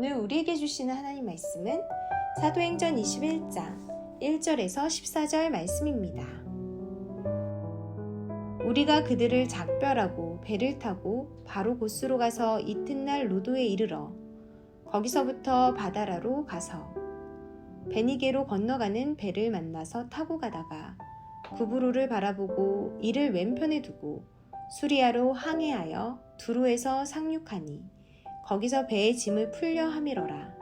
오늘 우리에게 주시는 하나님 말씀은 사도행전 21장 1절에서 14절 말씀입니다. 우리가 그들을 작별하고 배를 타고 바로 고스로 가서 이튿날 로도에 이르러 거기서부터 바다라로 가서 베니게로 건너가는 배를 만나서 타고 가다가 구브로를 바라보고 이를 왼편에 두고 수리아로 항해하여 두로에서 상륙하니 거기서 배의 짐을 풀려 함이러라.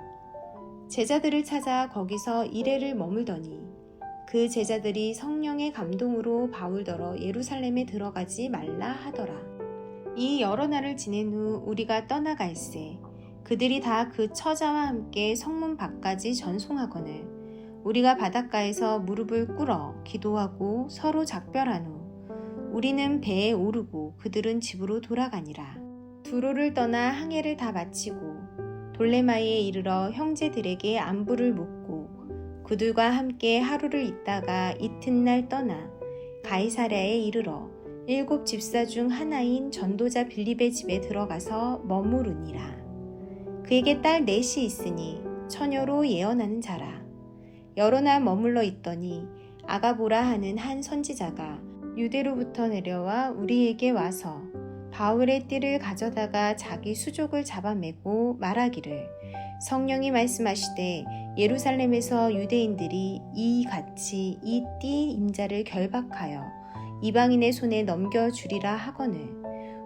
제자들을 찾아 거기서 이레를 머물더니 그 제자들이 성령의 감동으로 바울더러 예루살렘에 들어가지 말라 하더라. 이 여러 날을 지낸 후 우리가 떠나갈새 그들이 다 그 처자와 함께 성문 밖까지 전송하거늘 우리가 바닷가에서 무릎을 꿇어 기도하고 서로 작별한 후 우리는 배에 오르고 그들은 집으로 돌아가니라. 두로를 떠나 항해를 다 마치고 돌레마이에 이르러 형제들에게 안부를 묻고 그들과 함께 하루를 있다가 이튿날 떠나 가이사랴에 이르러 7 집사 중 하나인 전도자 빌립의 집에 들어가서 머무르니라. 그에게 딸 넷이 있으니 처녀로 예언하는 자라. 여러 날 머물러 있더니 아가보라 하는 한 선지자가 유대로부터 내려와 우리에게 와서 바울의 띠를 가져다가 자기 수족을 잡아매고 말하기를 성령이 말씀하시되 예루살렘에서 유대인들이 이같이 이 띠 임자를 결박하여 이방인의 손에 넘겨주리라 하거늘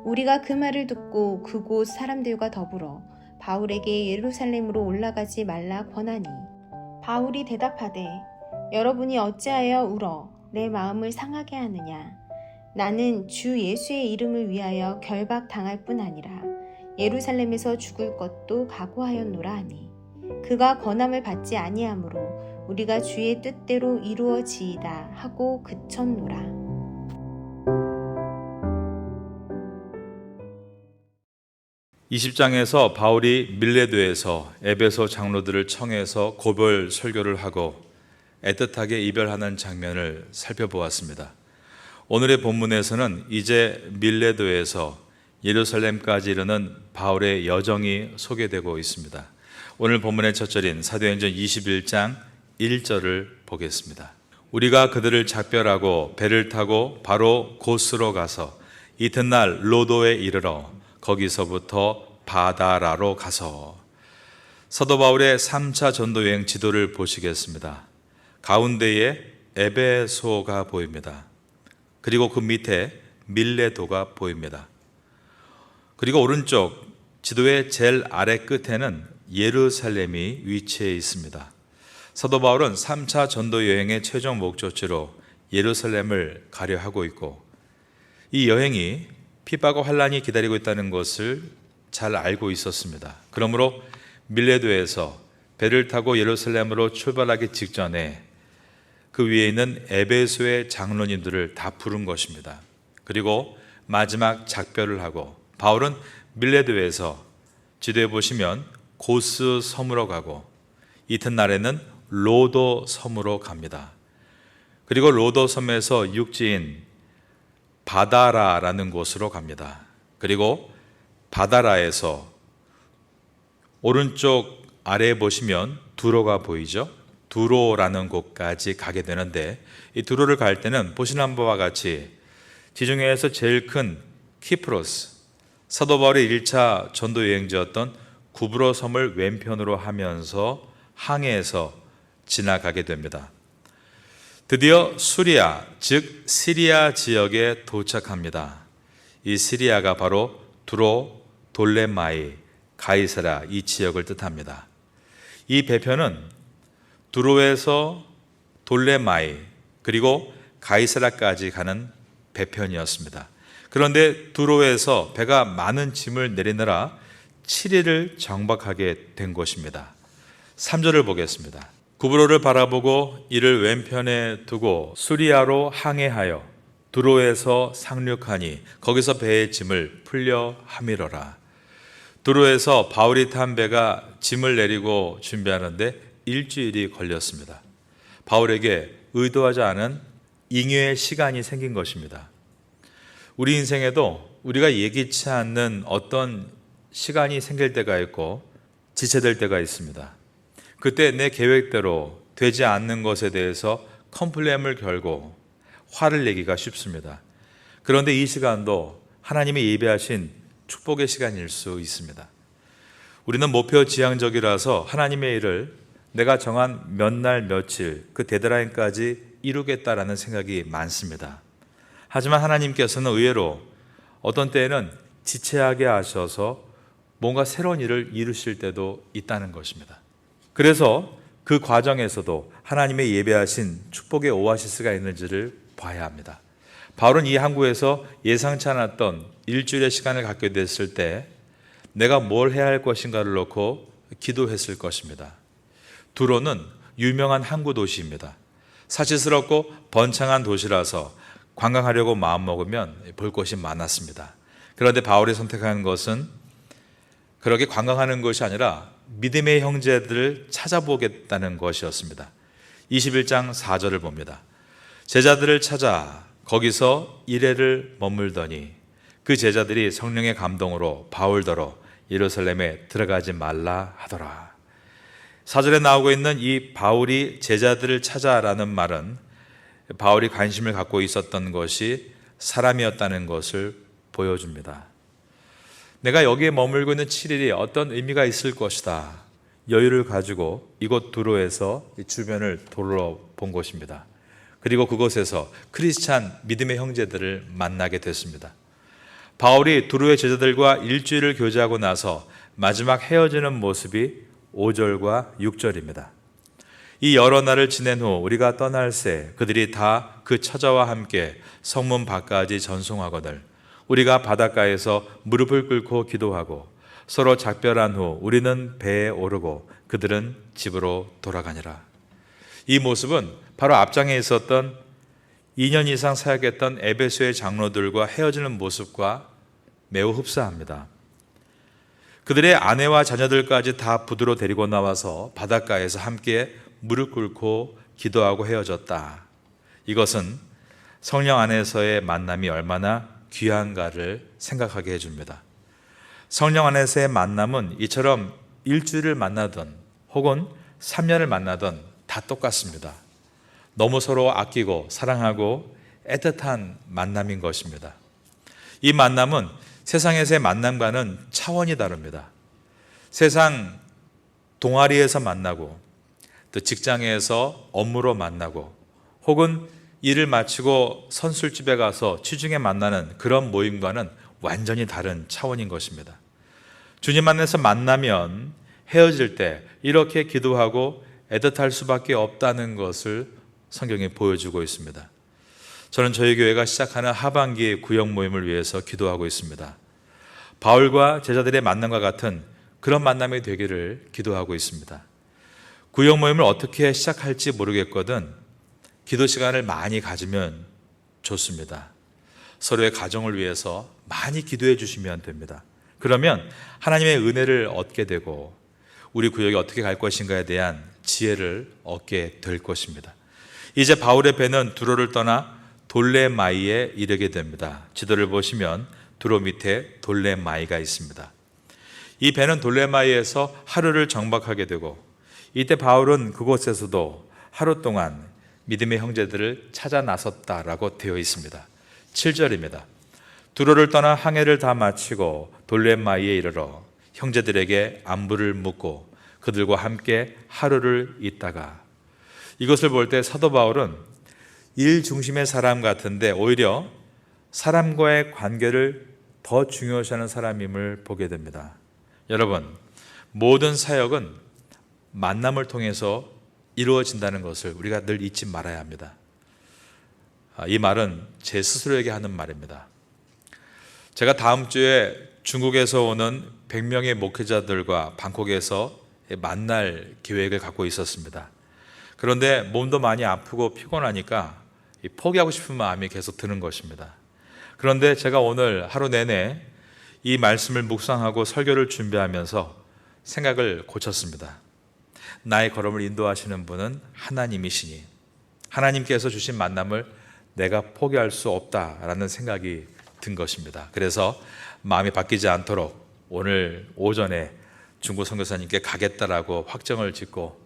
우리가 그 말을 듣고 그곳 사람들과 더불어 바울에게 예루살렘으로 올라가지 말라 권하니 바울이 대답하되 여러분이 어찌하여 울어 내 마음을 상하게 하느냐 나는 주 예수의 이름을 위하여 결박당할 뿐 아니라 예루살렘에서 죽을 것도 각오하였노라 하니 그가 권함을 받지 아니하므로 우리가 주의 뜻대로 이루어지이다 하고 그쳤노라. 이 20장에서 바울이 밀레도에서 에베소 장로들을 청해서 고별 설교를 하고 애틋하게 이별하는 장면을 살펴보았습니다. 오늘의 본문에서는 이제 밀레도에서 예루살렘까지 이르는 바울의 여정이 소개되고 있습니다. 오늘 본문의 첫 절인 사도행전 21장 1절을 보겠습니다. 우리가 그들을 작별하고 배를 타고 바로 고스로 가서 이튿날 로도에 이르러 거기서부터 바다라로 가서 사도 바울의 3차 전도 여행 지도를 보시겠습니다. 가운데에 에베소가 보입니다. 그리고 그 밑에 밀레도가 보입니다. 그리고 오른쪽 지도의 제일 아래 끝에는 예루살렘이 위치해 있습니다. 사도 바울은 3차 전도 여행의 최종 목적지로 예루살렘을 가려 하고 있고 이 여행이 핍박과 환란이 기다리고 있다는 것을 잘 알고 있었습니다. 그러므로 밀레도에서 배를 타고 예루살렘으로 출발하기 직전에 그 위에 있는 에베소의 장로님들을 다 부른 것입니다. 그리고 마지막 작별을 하고 바울은 밀레도에서 지도에 보시면 고스 섬으로 가고 이튿날에는 로도 섬으로 갑니다. 그리고 로도 섬에서 육지인 바다라라는 곳으로 갑니다. 그리고 바다라에서 오른쪽 아래에 보시면 두로가 보이죠? 두로라는 곳까지 가게 되는데 이 두로를 갈 때는 보시는 바와 같이 지중해에서 제일 큰 키프로스, 사도 바울의 1차 전도 여행지였던 구브로 섬을 왼편으로 하면서 항해해서 지나가게 됩니다. 드디어 수리아, 즉 시리아 지역에 도착합니다. 이 시리아가 바로 두로, 돌레마이, 가이사랴 이 지역을 뜻합니다. 이 배편은 두로에서 돌레마이 그리고 가이사랴까지 가는 배편이었습니다. 그런데 두로에서 배가 많은 짐을 내리느라 7일을 정박하게 된 것입니다. 3절을 보겠습니다. 구브로를 바라보고 이를 왼편에 두고 수리아로 항해하여 두로에서 상륙하니 거기서 배의 짐을 풀려 함이러라. 두로에서 바울이 탄 배가 짐을 내리고 준비하는데 일주일이 걸렸습니다. 바울에게 의도하지 않은 잉여의 시간이 생긴 것입니다. 우리 인생에도 우리가 예기치 않는 어떤 시간이 생길 때가 있고 지체될 때가 있습니다. 그때 내 계획대로 되지 않는 것에 대해서 컴플레인을 걸고 화를 내기가 쉽습니다. 그런데 이 시간도 하나님이 예배하신 축복의 시간일 수 있습니다. 우리는 목표 지향적이라서 하나님의 일을 내가 정한 몇 날 며칠 그 데드라인까지 이루겠다라는 생각이 많습니다. 하지만 하나님께서는 의외로 어떤 때에는 지체하게 하셔서 뭔가 새로운 일을 이루실 때도 있다는 것입니다. 그래서 그 과정에서도 하나님의 예배하신 축복의 오아시스가 있는지를 봐야 합니다. 바울은 이 항구에서 예상치 않았던 일주일의 시간을 갖게 됐을 때 내가 뭘 해야 할 것인가를 놓고 기도했을 것입니다. 두로는 유명한 항구 도시입니다. 사치스럽고 번창한 도시라서 관광하려고 마음먹으면 볼 곳이 많았습니다. 그런데 바울이 선택한 것은 그렇게 관광하는 것이 아니라 믿음의 형제들을 찾아보겠다는 것이었습니다. 21장 4절을 봅니다. 제자들을 찾아 거기서 이레를 머물더니 그 제자들이 성령의 감동으로 바울더러 예루살렘에 들어가지 말라 하더라. 4절에 나오고 있는 이 바울이 제자들을 찾아라는 말은 바울이 관심을 갖고 있었던 것이 사람이었다는 것을 보여줍니다. 내가 여기에 머물고 있는 7일이 어떤 의미가 있을 것이다. 여유를 가지고 이곳 두로에서 주변을 둘러본 것입니다. 그리고 그곳에서 크리스찬 믿음의 형제들을 만나게 됐습니다. 바울이 두로의 제자들과 일주일을 교제하고 나서 마지막 헤어지는 모습이 5절과 6절입니다. 이 여러 날을 지낸 후 우리가 떠날새 그들이 다 그 처자와 함께 성문 밖까지 전송하거늘 우리가 바닷가에서 무릎을 꿇고 기도하고 서로 작별한 후 우리는 배에 오르고 그들은 집으로 돌아가니라. 이 모습은 바로 앞장에 있었던 2년 이상 사역했던 에베소의 장로들과 헤어지는 모습과 매우 흡사합니다. 그들의 아내와 자녀들까지 다 부두로 데리고 나와서 바닷가에서 함께 무릎 꿇고 기도하고 헤어졌다. 이것은 성령 안에서의 만남이 얼마나 귀한가를 생각하게 해줍니다. 성령 안에서의 만남은 이처럼 일주일을 만나든 혹은 3년을 만나든 다 똑같습니다. 너무 서로 아끼고 사랑하고 애틋한 만남인 것입니다. 이 만남은 세상에서의 만남과는 차원이 다릅니다. 세상 동아리에서 만나고 또 직장에서 업무로 만나고 혹은 일을 마치고 선술집에 가서 취중에 만나는 그런 모임과는 완전히 다른 차원인 것입니다. 주님 안에서 만나면 헤어질 때 이렇게 기도하고 애틋할 수밖에 없다는 것을 성경이 보여주고 있습니다. 저는 저희 교회가 시작하는 하반기 구역 모임을 위해서 기도하고 있습니다. 바울과 제자들의 만남과 같은 그런 만남이 되기를 기도하고 있습니다. 구역 모임을 어떻게 시작할지 모르겠거든 기도 시간을 많이 가지면 좋습니다. 서로의 가정을 위해서 많이 기도해 주시면 됩니다. 그러면 하나님의 은혜를 얻게 되고 우리 구역이 어떻게 갈 것인가에 대한 지혜를 얻게 될 것입니다. 이제 바울의 배는 두로를 떠나 돌레마이에 이르게 됩니다. 지도를 보시면 두로 밑에 돌레마이가 있습니다. 이 배는 돌레마이에서 하루를 정박하게 되고 이때 바울은 그곳에서도 하루 동안 믿음의 형제들을 찾아 나섰다라고 되어 있습니다. 7절입니다. 두로를 떠나 항해를 다 마치고 돌레마이에 이르러 형제들에게 안부를 묻고 그들과 함께 하루를 있다가 이것을 볼 때 사도 바울은 일 중심의 사람 같은데 오히려 사람과의 관계를 더 중요시하는 사람임을 보게 됩니다. 여러분, 모든 사역은 만남을 통해서 이루어진다는 것을 우리가 늘 잊지 말아야 합니다. 이 말은 제 스스로에게 하는 말입니다. 제가 다음 주에 중국에서 오는 100명의 목회자들과 방콕에서 만날 계획을 갖고 있었습니다. 그런데 몸도 많이 아프고 피곤하니까 포기하고 싶은 마음이 계속 드는 것입니다. 그런데 제가 오늘 하루 내내 이 말씀을 묵상하고 설교를 준비하면서 생각을 고쳤습니다. 나의 걸음을 인도하시는 분은 하나님이시니 하나님께서 주신 만남을 내가 포기할 수 없다라는 생각이 든 것입니다. 그래서 마음이 바뀌지 않도록 오늘 오전에 중국 선교사님께 가겠다라고 확정을 짓고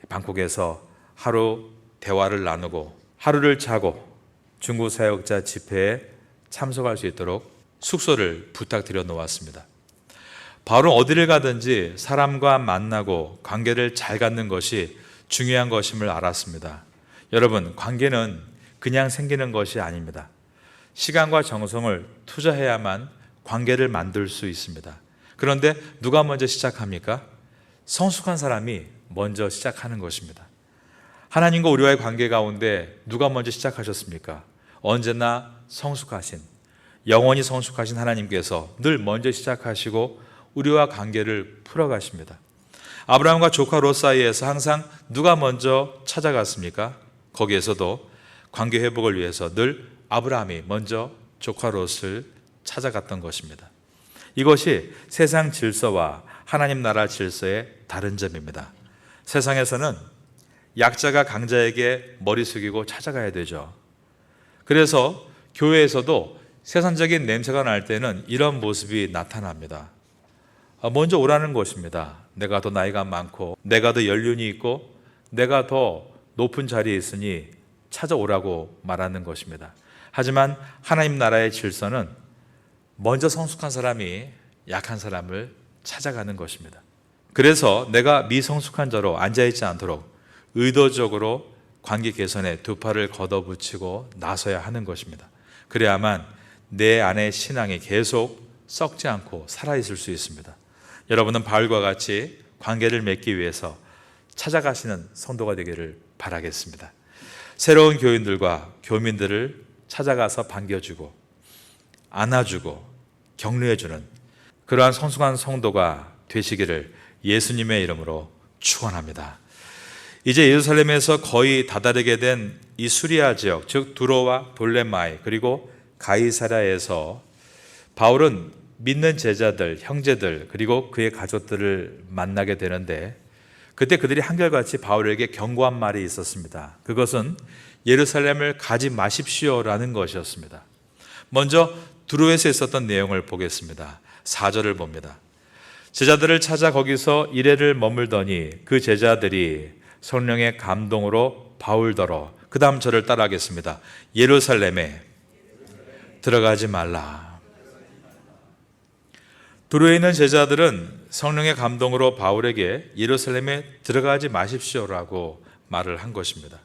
방콕에서 하루 대화를 나누고 하루를 자고 중국 사역자 집회에 참석할 수 있도록 숙소를 부탁드려 놓았습니다. 바울은 어디를 가든지 사람과 만나고 관계를 잘 갖는 것이 중요한 것임을 알았습니다. 여러분, 관계는 그냥 생기는 것이 아닙니다. 시간과 정성을 투자해야만 관계를 만들 수 있습니다. 그런데 누가 먼저 시작합니까? 성숙한 사람이 먼저 시작하는 것입니다. 하나님과 우리와의 관계 가운데 누가 먼저 시작하셨습니까? 언제나 성숙하신, 영원히 성숙하신 하나님께서 늘 먼저 시작하시고 우리와 관계를 풀어가십니다. 아브라함과 조카 롯 사이에서 항상 누가 먼저 찾아갔습니까? 거기에서도 관계 회복을 위해서 늘 아브라함이 먼저 조카 롯을 찾아갔던 것입니다. 이것이 세상 질서와 하나님 나라 질서의 다른 점입니다. 세상에서는 약자가 강자에게 머리 숙이고 찾아가야 되죠. 그래서 교회에서도 세상적인 냄새가 날 때는 이런 모습이 나타납니다. 먼저 오라는 것입니다. 내가 더 나이가 많고 내가 더 연륜이 있고 내가 더 높은 자리에 있으니 찾아오라고 말하는 것입니다. 하지만 하나님 나라의 질서는 먼저 성숙한 사람이 약한 사람을 찾아가는 것입니다. 그래서 내가 미성숙한 자로 앉아있지 않도록 의도적으로 관계 개선에 두 팔을 걷어붙이고 나서야 하는 것입니다. 그래야만 내 안의 신앙이 계속 썩지 않고 살아있을 수 있습니다. 여러분은 바울과 같이 관계를 맺기 위해서 찾아가시는 성도가 되기를 바라겠습니다. 새로운 교인들과 교민들을 찾아가서 반겨주고 안아주고 격려해주는 그러한 성숙한 성도가 되시기를 예수님의 이름으로 축원합니다. 이제 예루살렘에서 거의 다다르게 된 이 수리아 지역, 즉 두로와 돌레마이 그리고 가이사랴에서 바울은 믿는 제자들, 형제들 그리고 그의 가족들을 만나게 되는데 그때 그들이 한결같이 바울에게 경고한 말이 있었습니다. 그것은 예루살렘을 가지 마십시오라는 것이었습니다. 먼저 두로에서 있었던 내용을 보겠습니다. 4절을 봅니다. 제자들을 찾아 거기서 이래를 머물더니 그 제자들이 성령의 감동으로 바울더러 그 다음 절을 따라하겠습니다. 예루살렘에 들어가지 말라. 두로에 있는 제자들은 성령의 감동으로 바울에게 예루살렘에 들어가지 마십시오라고 말을 한 것입니다.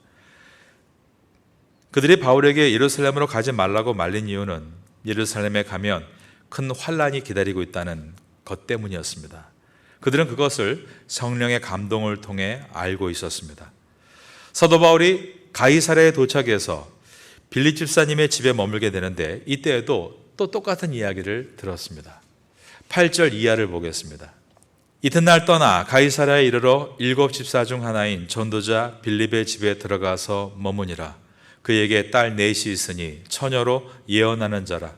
그들이 바울에게 예루살렘으로 가지 말라고 말린 이유는 예루살렘에 가면 큰 환란이 기다리고 있다는 것 때문이었습니다. 그들은 그것을 성령의 감동을 통해 알고 있었습니다. 사도 바울이 가이사랴에 도착해서 빌립 집사님의 집에 머물게 되는데 이때에도 또 똑같은 이야기를 들었습니다. 8절 이하를 보겠습니다. 이튿날 떠나 가이사랴에 이르러 7 집사 중 하나인 전도자 빌립의 집에 들어가서 머무니라. 그에게 딸 넷이 있으니 처녀로 예언하는 자라.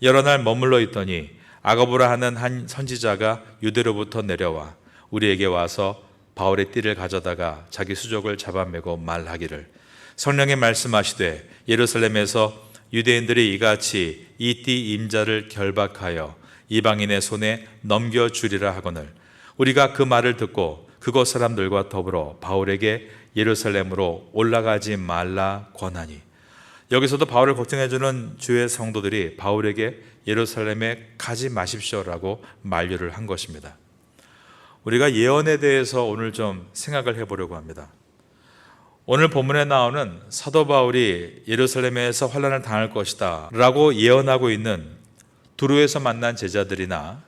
여러 날 머물러 있더니 아가보라 하는 한 선지자가 유대로부터 내려와 우리에게 와서 바울의 띠를 가져다가 자기 수족을 잡아매고 말하기를 성령의 말씀하시되 예루살렘에서 유대인들이 이같이 이 띠 임자를 결박하여 이방인의 손에 넘겨주리라 하거늘 우리가 그 말을 듣고 그곳 사람들과 더불어 바울에게 예루살렘으로 올라가지 말라 권하니. 여기서도 바울을 걱정해주는 주의 성도들이 바울에게 예루살렘에 가지 마십시오라고 만류를 한 것입니다. 우리가 예언에 대해서 오늘 좀 생각을 해보려고 합니다. 오늘 본문에 나오는 사도 바울이 예루살렘에서 환난을 당할 것이다 라고 예언하고 있는 두로에서 만난 제자들이나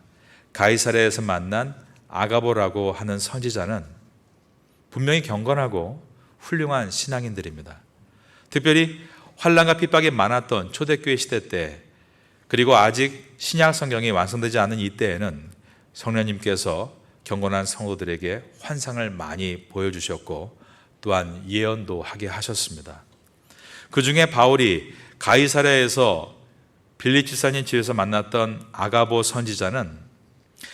가이사랴에서 만난 아가보라고 하는 선지자는 분명히 경건하고 훌륭한 신앙인들입니다. 특별히 환난과 핍박이 많았던 초대교회 시대 때 그리고 아직 신약 성경이 완성되지 않은 이때에는 성령님께서 경건한 성도들에게 환상을 많이 보여주셨고 또한 예언도 하게 하셨습니다. 그 중에 바울이 가이사랴에서 빌립 집사님 집에서 만났던 아가보 선지자는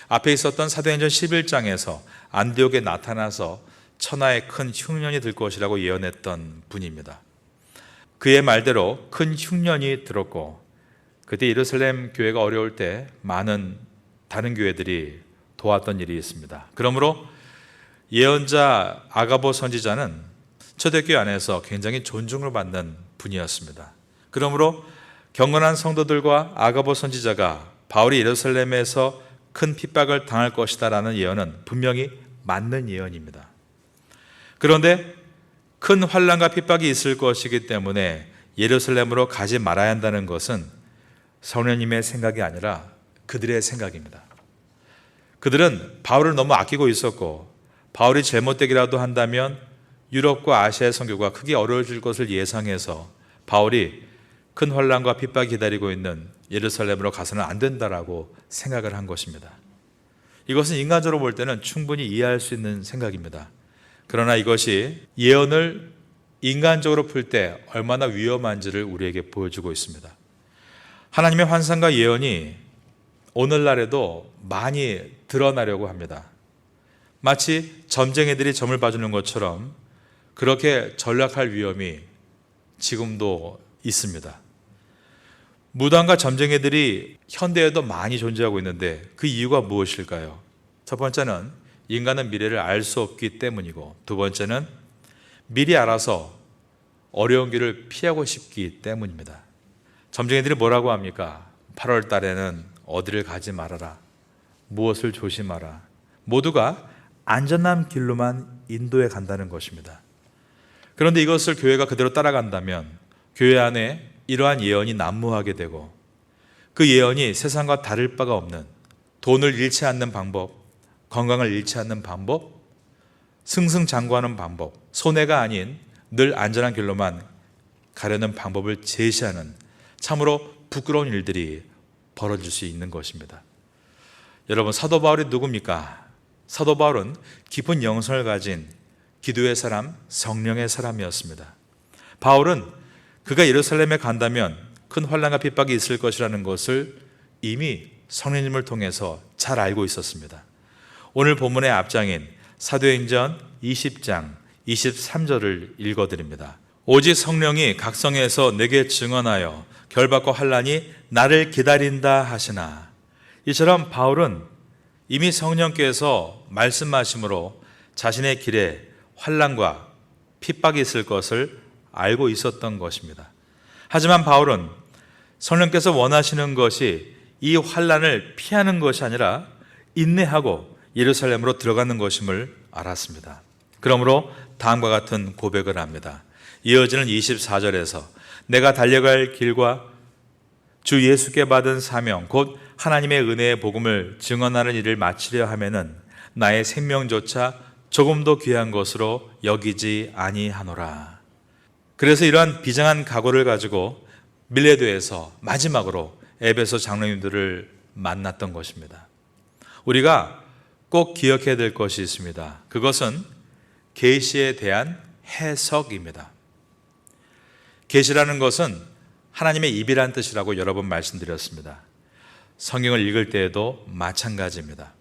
앞에 있었던 사도행전 11장에서 안디옥에 나타나서 천하에 큰 흉년이 들 것이라고 예언했던 분입니다. 그의 말대로 큰 흉년이 들었고 그때 예루살렘 교회가 어려울 때 많은 다른 교회들이 도왔던 일이 있습니다. 그러므로 예언자 아가보 선지자는 초대교회 안에서 굉장히 존중을 받는 분이었습니다. 그러므로 경건한 성도들과 아가보 선지자가 바울이 예루살렘에서 큰 핍박을 당할 것이다라는 예언은 분명히 맞는 예언입니다. 그런데 큰 환난과 핍박이 있을 것이기 때문에 예루살렘으로 가지 말아야 한다는 것은 성령님의 생각이 아니라 그들의 생각입니다. 그들은 바울을 너무 아끼고 있었고 바울이 잘못되기라도 한다면 유럽과 아시아의 선교가 크게 어려워질 것을 예상해서 바울이 큰 환난과 핍박이 기다리고 있는 예루살렘으로 가서는 안 된다라고 생각을 한 것입니다. 이것은 인간적으로 볼 때는 충분히 이해할 수 있는 생각입니다. 그러나 이것이 예언을 인간적으로 풀 때 얼마나 위험한지를 우리에게 보여주고 있습니다. 하나님의 환상과 예언이 오늘날에도 많이 드러나려고 합니다. 마치 점쟁이들이 점을 봐주는 것처럼 그렇게 전락할 위험이 지금도 있습니다. 무당과 점쟁이들이 현대에도 많이 존재하고 있는데 그 이유가 무엇일까요? 첫 번째는 인간은 미래를 알 수 없기 때문이고, 두 번째는 미리 알아서 어려운 길을 피하고 싶기 때문입니다. 점쟁이들이 뭐라고 합니까? 8월 달에는 어디를 가지 말아라, 무엇을 조심하라, 모두가 안전한 길로만 인도해 간다는 것입니다. 그런데 이것을 교회가 그대로 따라간다면 교회 안에 이러한 예언이 난무하게 되고, 그 예언이 세상과 다를 바가 없는 돈을 잃지 않는 방법, 건강을 잃지 않는 방법, 승승장구하는 방법, 손해가 아닌 늘 안전한 길로만 가려는 방법을 제시하는 참으로 부끄러운 일들이 벌어질 수 있는 것입니다. 여러분, 사도 바울이 누굽니까? 사도 바울은 깊은 영성을 가진 기도의 사람, 성령의 사람이었습니다. 바울은 그가 예루살렘에 간다면 큰 환난과 핍박이 있을 것이라는 것을 이미 성령님을 통해서 잘 알고 있었습니다. 오늘 본문의 앞장인 사도행전 20장 23절을 읽어드립니다. 오직 성령이 각성에서 내게 증언하여 결박과 환난이 나를 기다린다 하시나. 이처럼 바울은 이미 성령께서 말씀하심으로 자신의 길에 환난과 핍박이 있을 것을 알고 있었던 것입니다. 하지만 바울은 성령께서 원하시는 것이 이 환난을 피하는 것이 아니라 인내하고 예루살렘으로 들어가는 것임을 알았습니다. 그러므로 다음과 같은 고백을 합니다. 이어지는 24절에서 내가 달려갈 길과 주 예수께 받은 사명 곧 하나님의 은혜의 복음을 증언하는 일을 마치려 하면은 나의 생명조차 조금도 귀한 것으로 여기지 아니하노라. 그래서 이러한 비장한 각오를 가지고 밀레도에서 마지막으로 에베소 장로님들을 만났던 것입니다. 우리가 꼭 기억해야 될 것이 있습니다. 그것은 계시에 대한 해석입니다. 계시라는 것은 하나님의 입이란 뜻이라고 여러 번 말씀드렸습니다. 성경을 읽을 때에도 마찬가지입니다.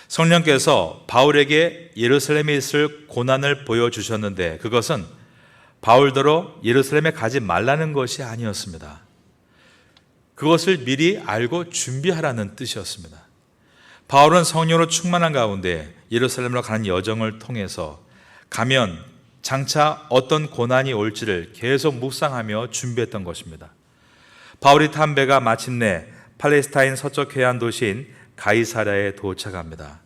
성령께서 바울에게 예루살렘에 있을 고난을 보여주셨는데 그것은 바울더러 예루살렘에 가지 말라는 것이 아니었습니다. 그것을 미리 알고 준비하라는 뜻이었습니다. 바울은 성령으로 충만한 가운데 예루살렘으로 가는 여정을 통해서 가면 장차 어떤 고난이 올지를 계속 묵상하며 준비했던 것입니다. 바울이 탄 배가 마침내 팔레스타인 서쪽 해안 도시인 가이사랴에 도착합니다.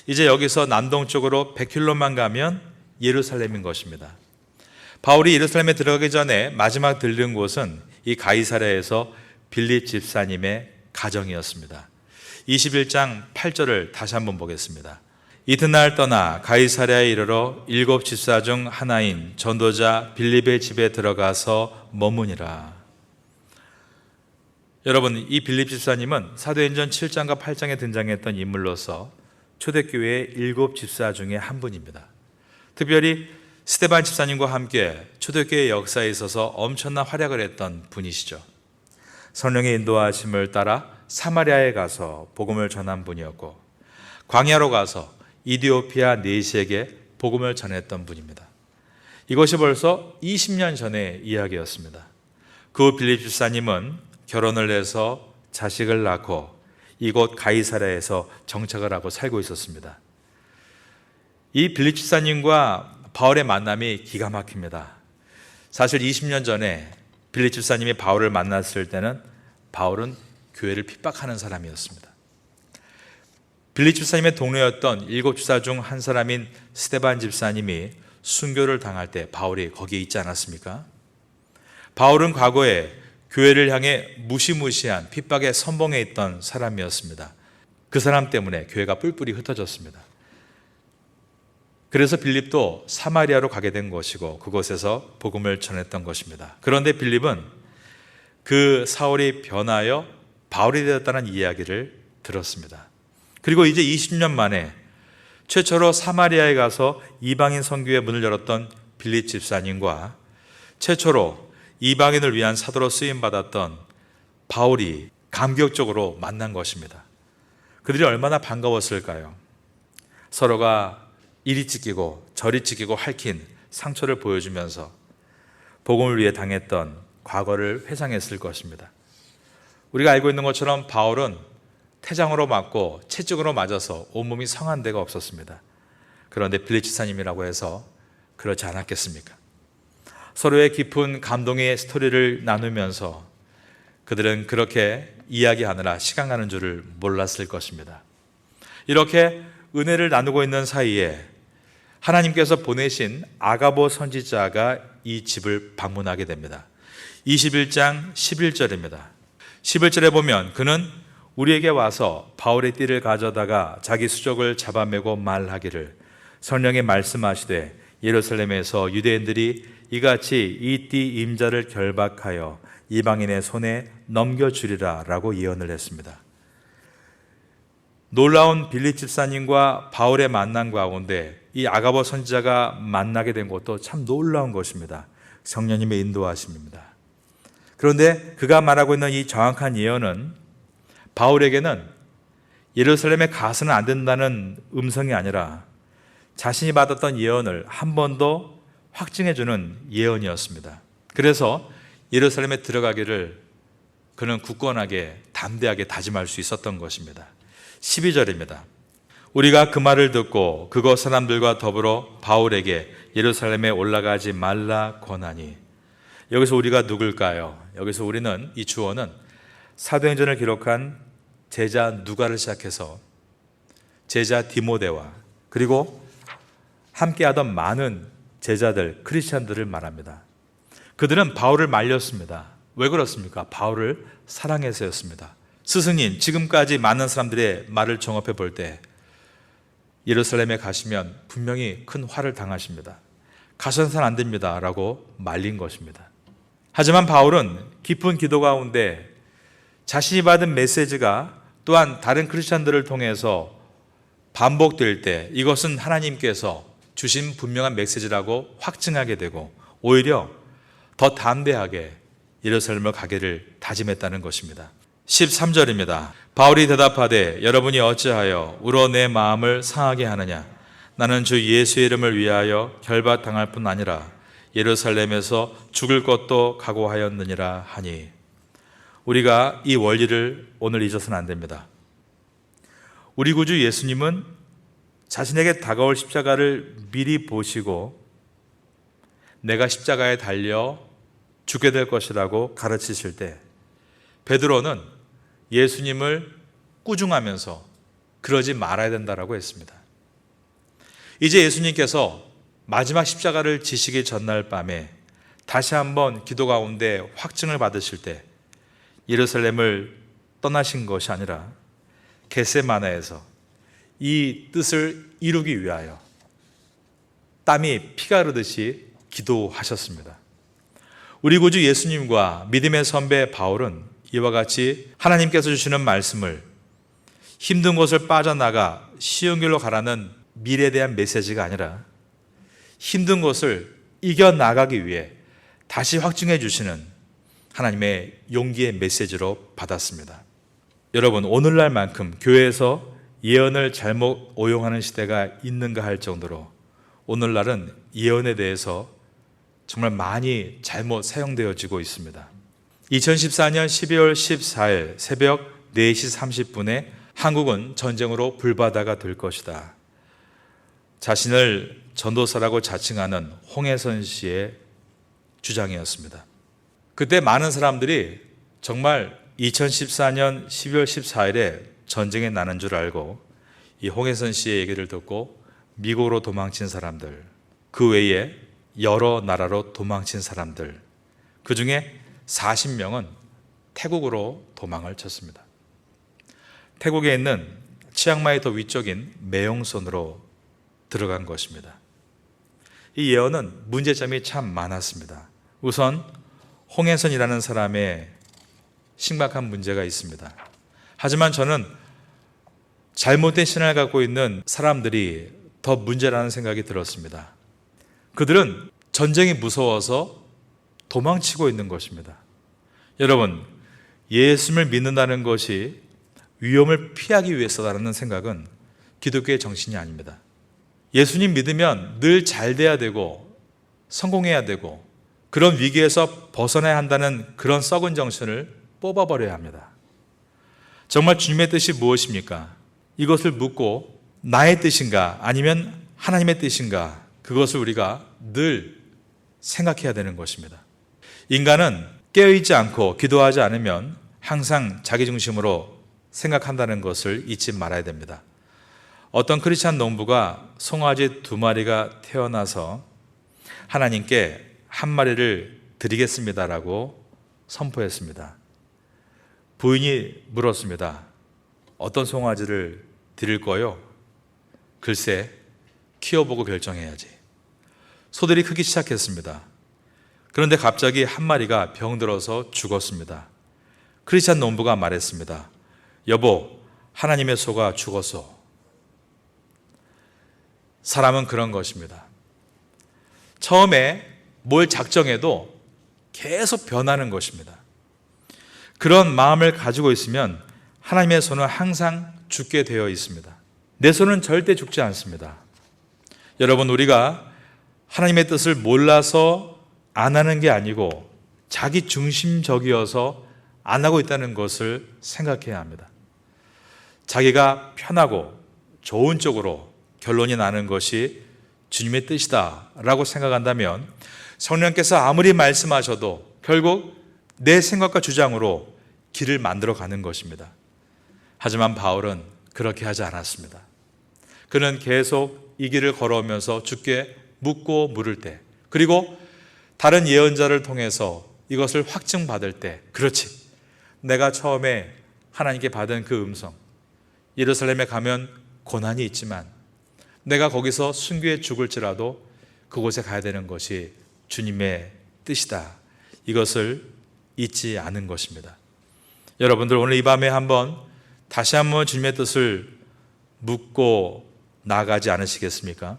이제 여기서 남동쪽으로 100km만 가면 예루살렘인 것입니다. 바울이 예루살렘에 들어가기 전에 마지막 들른 곳은 이 가이사랴에서 빌립 집사님의 가정이었습니다. 21장 8절을 다시 한번 보겠습니다. 이튿날 떠나 가이사랴에 이르러 7 집사 중 하나인 전도자 빌립의 집에 들어가서 머무니라. 여러분, 이 빌립 집사님은 사도행전 7장과 8장에 등장했던 인물로서 초대교회의 7 집사 중에 한 분입니다. 특별히 스데반 집사님과 함께 초대교회 역사에 있어서 엄청난 활약을 했던 분이시죠. 성령의 인도하심을 따라 사마리아에 가서 복음을 전한 분이었고 광야로 가서 이디오피아 내시에게 복음을 전했던 분입니다. 이것이 벌써 20년 전의 이야기였습니다. 그 빌립 집사님은 결혼을 해서 자식을 낳고 이곳 가이사랴에서 정착을 하고 살고 있었습니다. 이 빌립 집사님과 바울의 만남이 기가 막힙니다. 사실 20년 전에 빌립 집사님이 바울을 만났을 때는 바울은 교회를 핍박하는 사람이었습니다. 빌립 집사님의 동료였던 7집사 중 한 사람인 스데반 집사님이 순교를 당할 때 바울이 거기에 있지 않았습니까? 바울은 과거에 교회를 향해 무시무시한 핍박에 선봉해 있던 사람이었습니다. 그 사람 때문에 교회가 뿔뿔이 흩어졌습니다. 그래서 빌립도 사마리아로 가게 된 것이고 그곳에서 복음을 전했던 것입니다. 그런데 빌립은 그 사울이 변하여 바울이 되었다는 이야기를 들었습니다. 그리고 이제 20년 만에 최초로 사마리아에 가서 이방인 선교의 문을 열었던 빌립 집사님과 최초로 이방인을 위한 사도로 쓰임받았던 바울이 감격적으로 만난 것입니다. 그들이 얼마나 반가웠을까요? 서로가 이리 찢기고 저리 찢기고 핥힌 상처를 보여주면서 복음을 위해 당했던 과거를 회상했을 것입니다. 우리가 알고 있는 것처럼 바울은 태장으로 맞고 채찍으로 맞아서 온몸이 상한 데가 없었습니다. 그런데 빌립 집사님이라고 해서 그렇지 않았겠습니까? 서로의 깊은 감동의 스토리를 나누면서 그들은 그렇게 이야기하느라 시간 가는 줄을 몰랐을 것입니다. 이렇게 은혜를 나누고 있는 사이에 하나님께서 보내신 아가보 선지자가 이 집을 방문하게 됩니다. 21장 11절입니다. 11절에 보면 그는 우리에게 와서 바울의 띠를 가져다가 자기 수족을 잡아매고 말하기를 성령이 말씀하시되 예루살렘에서 유대인들이 이같이 이 띠 임자를 결박하여 이방인의 손에 넘겨주리라 라고 예언을 했습니다. 놀라운 빌립 집사님과 바울의 만남 가운데 이 아가보 선지자가 만나게 된 것도 참 놀라운 것입니다. 성령님의 인도하심입니다. 그런데 그가 말하고 있는 이 정확한 예언은 바울에게는 예루살렘에 가서는 안 된다는 음성이 아니라 자신이 받았던 예언을 한 번 더 확증해주는 예언이었습니다. 그래서 예루살렘에 들어가기를 그는 굳건하게 담대하게 다짐할 수 있었던 것입니다. 12절입니다. 우리가 그 말을 듣고 그곳 사람들과 더불어 바울에게 예루살렘에 올라가지 말라 권하니. 여기서 우리가 누굴까요? 여기서 우리는 이 주어는 사도행전을 기록한 제자 누가를 시작해서 제자 디모데와 그리고 함께하던 많은 제자들, 크리스찬들을 말합니다. 그들은 바울을 말렸습니다. 왜 그렇습니까? 바울을 사랑해서였습니다. 스승님, 지금까지 많은 사람들의 말을 종합해 볼 때 예루살렘에 가시면 분명히 큰 화를 당하십니다. 가셔서는 안 됩니다 라고 말린 것입니다. 하지만 바울은 깊은 기도 가운데 자신이 받은 메시지가 또한 다른 크리스찬들을 통해서 반복될 때 이것은 하나님께서 주신 분명한 메시지라고 확증하게 되고 오히려 더 담대하게 예루살렘을 가기를 다짐했다는 것입니다. 13절입니다. 바울이 대답하되 여러분이 어찌하여 울어 내 마음을 상하게 하느냐? 나는 주 예수의 이름을 위하여 결박당할 뿐 아니라 예루살렘에서 죽을 것도 각오하였느니라 하니. 우리가 이 원리를 오늘 잊어서는 안 됩니다. 우리 구주 예수님은 자신에게 다가올 십자가를 미리 보시고 내가 십자가에 달려 죽게 될 것이라고 가르치실 때 베드로는 예수님을 꾸중하면서 그러지 말아야 된다라고 했습니다. 이제 예수님께서 마지막 십자가를 지시기 전날 밤에 다시 한번 기도 가운데 확증을 받으실 때 예루살렘을 떠나신 것이 아니라 겟세마네에서 이 뜻을 이루기 위하여 땀이 피가 흐르듯이 기도하셨습니다. 우리 구주 예수님과 믿음의 선배 바울은 이와 같이 하나님께서 주시는 말씀을 힘든 곳을 빠져나가 쉬운 길로 가라는 미래에 대한 메시지가 아니라 힘든 곳을 이겨나가기 위해 다시 확증해 주시는 하나님의 용기의 메시지로 받았습니다. 여러분, 오늘날만큼 교회에서 예언을 잘못 오용하는 시대가 있는가 할 정도로 오늘날은 예언에 대해서 정말 많이 잘못 사용되어지고 있습니다. 2014년 12월 14일 새벽 4시 30분에 한국은 전쟁으로 불바다가 될 것이다. 자신을 전도사라고 자칭하는 홍해선 씨의 주장이었습니다. 그때 많은 사람들이 정말 2014년 12월 14일에 전쟁이 나는 줄 알고 이 홍해선 씨의 얘기를 듣고 미국으로 도망친 사람들, 그 외에 여러 나라로 도망친 사람들, 그 중에 40명은 태국으로 도망을 쳤습니다. 태국에 있는 치앙마이 더 위쪽인 매용선으로 들어간 것입니다. 이 예언은 문제점이 참 많았습니다. 우선 홍해선이라는 사람의 심각한 문제가 있습니다. 하지만 저는 잘못된 신앙을 갖고 있는 사람들이 더 문제라는 생각이 들었습니다. 그들은 전쟁이 무서워서 도망치고 있는 것입니다. 여러분, 예수님을 믿는다는 것이 위험을 피하기 위해서라는 생각은 기독교의 정신이 아닙니다. 예수님 믿으면 늘 잘 돼야 되고 성공해야 되고 그런 위기에서 벗어나야 한다는 그런 썩은 정신을 뽑아버려야 합니다. 정말 주님의 뜻이 무엇입니까? 이것을 묻고 나의 뜻인가 아니면 하나님의 뜻인가, 그것을 우리가 늘 생각해야 되는 것입니다. 인간은 깨어있지 않고 기도하지 않으면 항상 자기 중심으로 생각한다는 것을 잊지 말아야 됩니다. 어떤 크리스찬 농부가 송아지 2마리가 태어나서 하나님께 1마리를 드리겠습니다라고 선포했습니다. 부인이 물었습니다. 어떤 송아지를 드릴 거요? 글쎄, 키워보고 결정해야지. 소들이 크기 시작했습니다. 그런데 갑자기 1마리가 병들어서 죽었습니다. 크리스찬 농부가 말했습니다. 여보, 하나님의 소가 죽었어. 사람은 그런 것입니다. 처음에 뭘 작정해도 계속 변하는 것입니다. 그런 마음을 가지고 있으면 하나님의 손은 항상 죽게 되어 있습니다. 내 손은 절대 죽지 않습니다. 여러분, 우리가 하나님의 뜻을 몰라서 안 하는 게 아니고 자기 중심적이어서 안 하고 있다는 것을 생각해야 합니다. 자기가 편하고 좋은 쪽으로 결론이 나는 것이 주님의 뜻이다라고 생각한다면 성령께서 아무리 말씀하셔도 결국 내 생각과 주장으로 길을 만들어 가는 것입니다. 하지만 바울은 그렇게 하지 않았습니다. 그는 계속 이 길을 걸어오면서 주께 묻고 물을 때, 그리고 다른 예언자를 통해서 이것을 확증받을 때, 그렇지, 내가 처음에 하나님께 받은 그 음성, 예루살렘에 가면 고난이 있지만 내가 거기서 순교에 죽을지라도 그곳에 가야 되는 것이 주님의 뜻이다, 이것을 잊지 않은 것입니다. 여러분들, 오늘 이 밤에 다시 한번 주님의 뜻을 묻고 나가지 않으시겠습니까?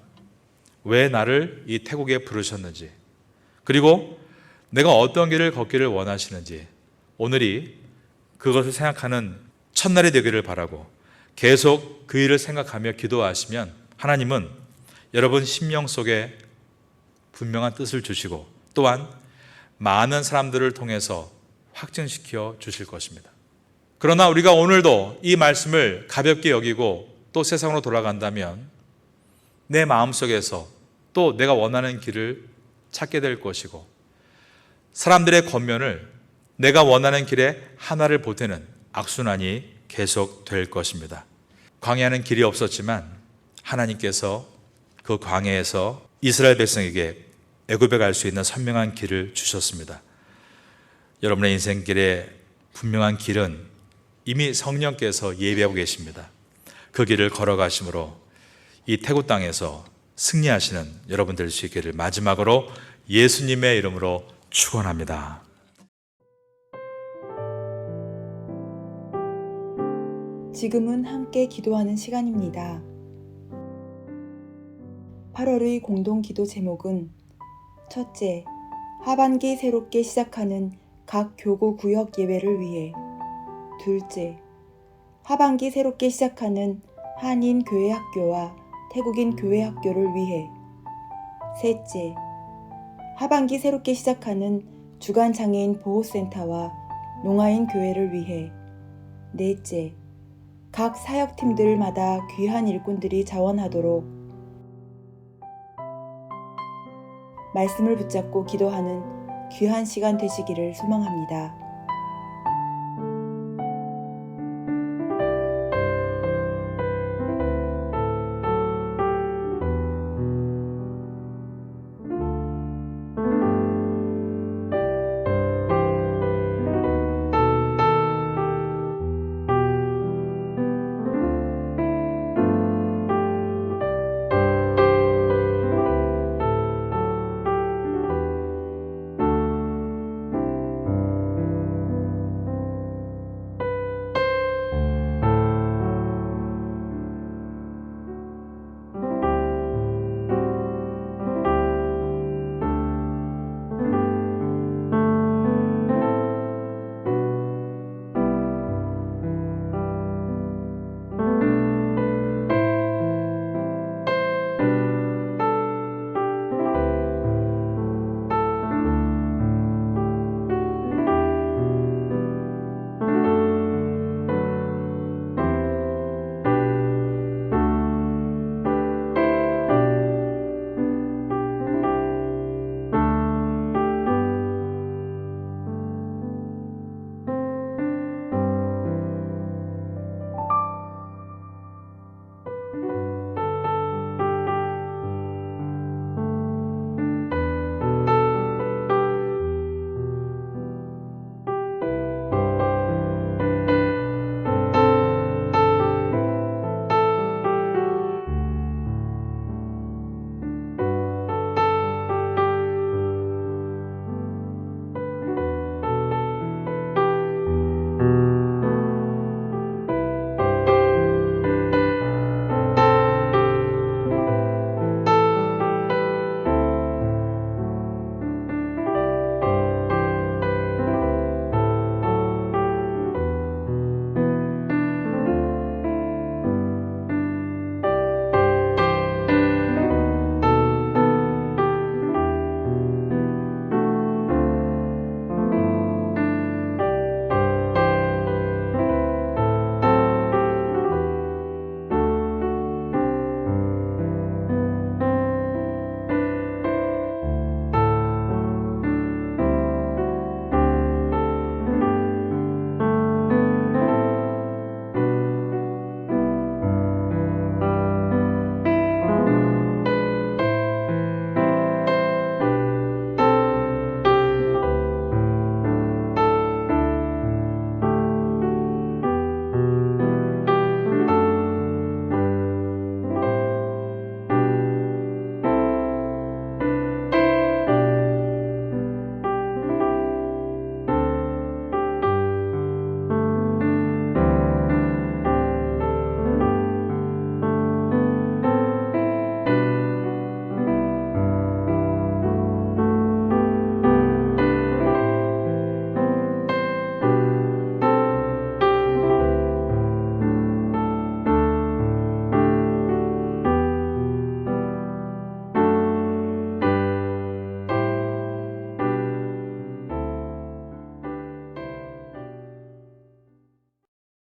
왜 나를 이 태국에 부르셨는지, 그리고 내가 어떤 길을 걷기를 원하시는지, 오늘이 그것을 생각하는 첫날이 되기를 바라고 계속 그 일을 생각하며 기도하시면 하나님은 여러분 심령 속에 분명한 뜻을 주시고 또한 많은 사람들을 통해서 확증시켜 주실 것입니다. 그러나 우리가 오늘도 이 말씀을 가볍게 여기고 또 세상으로 돌아간다면 내 마음속에서 또 내가 원하는 길을 찾게 될 것이고 사람들의 권면을 내가 원하는 길에 하나를 보태는 악순환이 계속될 것입니다. 광야는 길이 없었지만 하나님께서 그 광야에서 이스라엘 백성에게 애굽에 갈 수 있는 선명한 길을 주셨습니다. 여러분의 인생길에 분명한 길은 이미 성령께서 예비하고 계십니다. 그 길을 걸어가심으로 이 태국 땅에서 승리하시는 여러분 될 수 있기를 마지막으로 예수님의 이름으로 축원합니다. 지금은 함께 기도하는 시간입니다. 8월의 공동 기도 제목은 첫째, 하반기 새롭게 시작하는 각 교구 구역 예배를 위해. 둘째, 하반기 새롭게 시작하는 한인 교회 학교와 태국인 교회 학교를 위해. 셋째, 하반기 새롭게 시작하는 주간 장애인 보호센터와 농아인 교회를 위해. 넷째, 각 사역팀들마다 귀한 일꾼들이 자원하도록 말씀을 붙잡고 기도하는 귀한 시간 되시기를 소망합니다.